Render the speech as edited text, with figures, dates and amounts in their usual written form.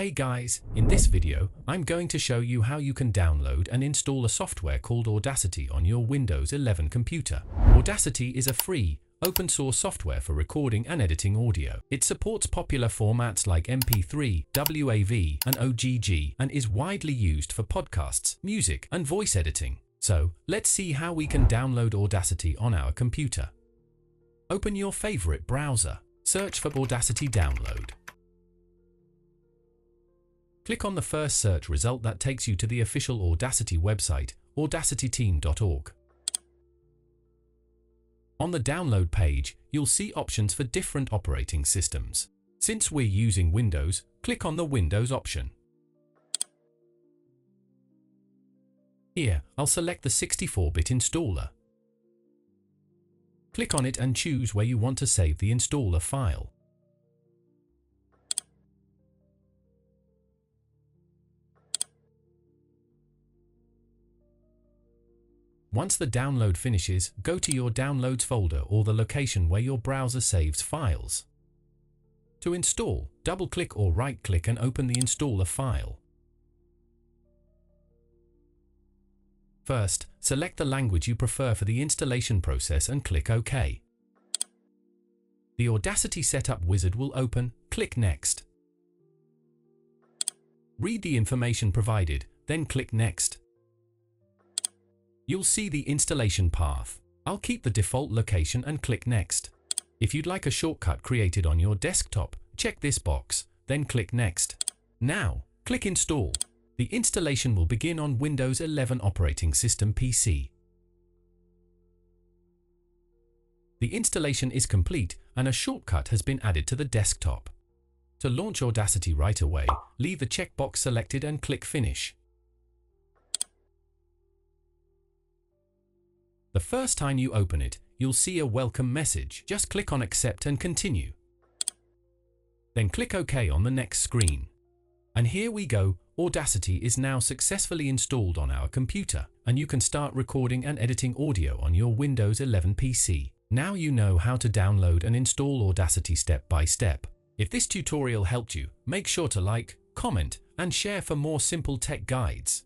Hey guys, in this video, I'm going to show you how you can download and install a software called Audacity on your Windows 11 computer. Audacity is a free, open-source software for recording and editing audio. It supports popular formats like MP3, WAV, and OGG, and is widely used for podcasts, music, and voice editing. So, let's see how we can download Audacity on our computer. Open your favorite browser. Search for Audacity Download. Click on the first search result that takes you to the official Audacity website, audacityteam.org. On the download page, you'll see options for different operating systems. Since we're using Windows, click on the Windows option. Here, I'll select the 64-bit installer. Click on it and choose where you want to save the installer file. Once the download finishes, go to your Downloads folder or the location where your browser saves files. To install, double-click or right-click and open the installer file. First, select the language you prefer for the installation process and click OK. The Audacity Setup wizard will open. Click Next. Read the information provided, then click Next. You'll see the installation path. I'll keep the default location and click Next. If you'd like a shortcut created on your desktop, check this box, then click Next. Now, click Install. The installation will begin on Windows 11 operating system PC. The installation is complete and a shortcut has been added to the desktop. To launch Audacity right away, leave the checkbox selected and click Finish. The first time you open it, you'll see a welcome message. Just click on Accept and Continue. Then click OK on the next screen. And here we go, Audacity is now successfully installed on our computer, and you can start recording and editing audio on your Windows 11 PC. Now you know how to download and install Audacity step by step. If this tutorial helped you, make sure to like, comment, and share for more simple tech guides.